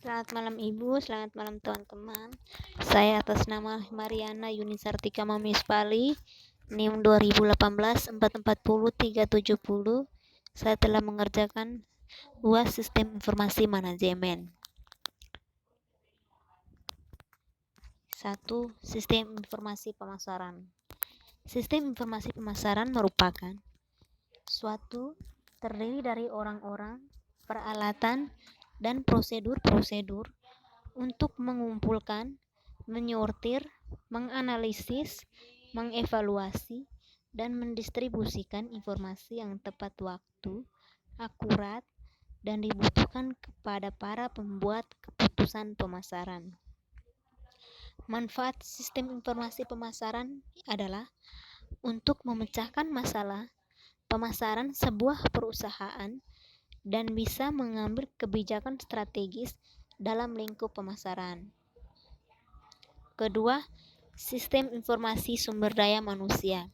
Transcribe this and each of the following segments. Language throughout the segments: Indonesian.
Selamat malam Ibu, selamat malam teman-teman. Saya atas nama Mariana Yunisartika Mamispali, NIM 2018 440 370. Saya telah mengerjakan UAS Sistem Informasi Manajemen. 1. Sistem Informasi Pemasaran. Sistem informasi pemasaran merupakan suatu terdiri dari orang-orang, peralatan, dan prosedur-prosedur untuk mengumpulkan, menyortir, menganalisis, mengevaluasi, dan mendistribusikan informasi yang tepat waktu, akurat, dan dibutuhkan kepada para pembuat keputusan pemasaran. Manfaat sistem informasi pemasaran adalah untuk memecahkan masalah pemasaran sebuah perusahaan dan bisa mengambil kebijakan strategis dalam lingkup pemasaran. Kedua, sistem informasi sumber daya manusia.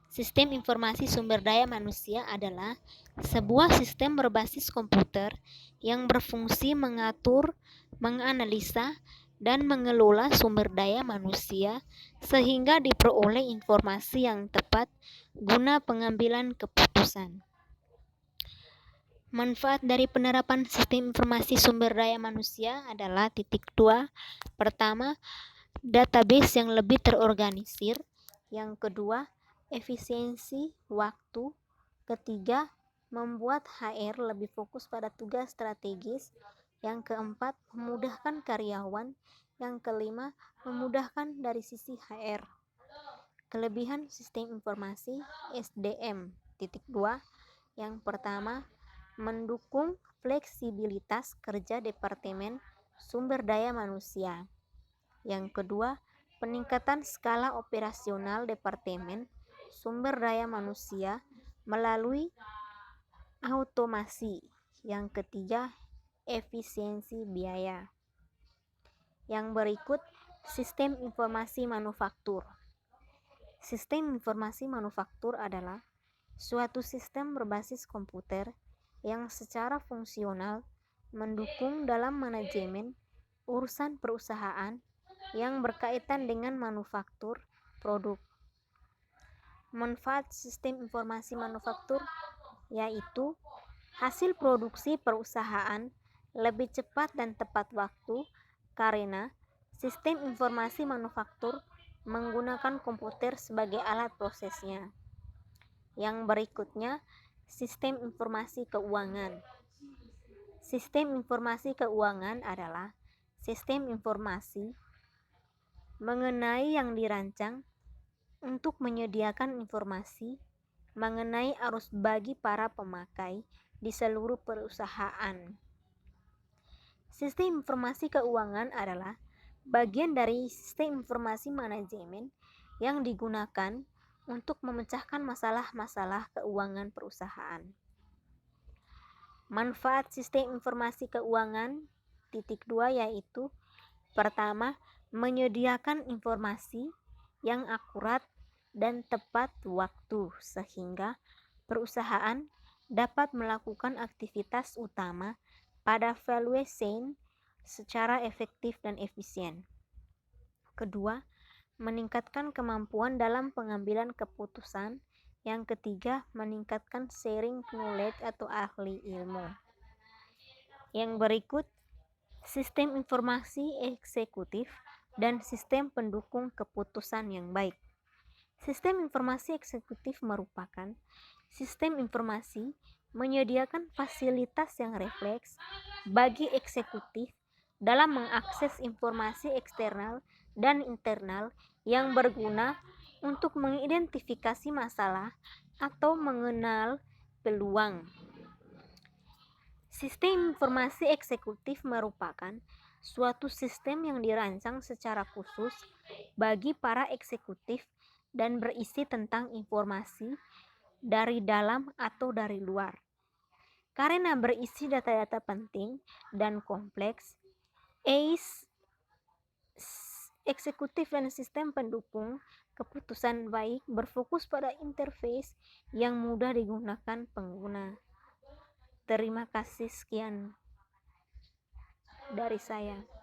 Sistem informasi sumber daya manusia adalah sebuah sistem berbasis komputer yang berfungsi mengatur, menganalisa, dan mengelola sumber daya manusia sehingga diperoleh informasi yang tepat guna pengambilan keputusan. Manfaat dari penerapan sistem informasi sumber daya manusia adalah 2. Pertama, database yang lebih terorganisir. Yang kedua, efisiensi waktu. Ketiga, membuat HR lebih fokus pada tugas strategis. Yang keempat, memudahkan karyawan. Yang kelima, memudahkan dari sisi HR. Kelebihan sistem informasi SDM. 2. Yang pertama, mendukung fleksibilitas kerja Departemen Sumber Daya Manusia. Yang kedua, peningkatan skala operasional Departemen Sumber Daya Manusia melalui automasi. Yang ketiga, efisiensi biaya. Yang berikut, sistem informasi manufaktur. Sistem informasi manufaktur adalah suatu sistem berbasis komputer yang secara fungsional mendukung dalam manajemen urusan perusahaan yang berkaitan dengan manufaktur produk. Manfaat sistem informasi manufaktur yaitu hasil produksi perusahaan lebih cepat dan tepat waktu karena sistem informasi manufaktur menggunakan komputer sebagai alat prosesnya. Yang berikutnya, sistem informasi keuangan. Sistem informasi keuangan adalah sistem informasi mengenai yang dirancang untuk menyediakan informasi mengenai arus bagi para pemakai di seluruh perusahaan. Sistem informasi keuangan adalah bagian dari sistem informasi manajemen yang digunakan untuk memecahkan masalah-masalah keuangan perusahaan. Manfaat sistem informasi keuangan 2 yaitu pertama, menyediakan informasi yang akurat dan tepat waktu sehingga perusahaan dapat melakukan aktivitas utama pada value chain secara efektif dan efisien. Kedua, meningkatkan kemampuan dalam pengambilan keputusan. Yang ketiga, meningkatkan sharing knowledge atau ahli ilmu. Yang berikut, sistem informasi eksekutif dan sistem pendukung keputusan yang baik. Sistem informasi eksekutif merupakan sistem informasi menyediakan fasilitas yang refleks bagi eksekutif dalam mengakses informasi eksternal dan internal yang berguna untuk mengidentifikasi masalah atau mengenal peluang. Sistem informasi eksekutif merupakan suatu sistem yang dirancang secara khusus bagi para eksekutif dan berisi tentang informasi dari dalam atau dari luar. Karena berisi data-data penting dan kompleks, eksekutif dan sistem pendukung keputusan baik berfokus pada interface yang mudah digunakan pengguna. Terima kasih, sekian. dari saya.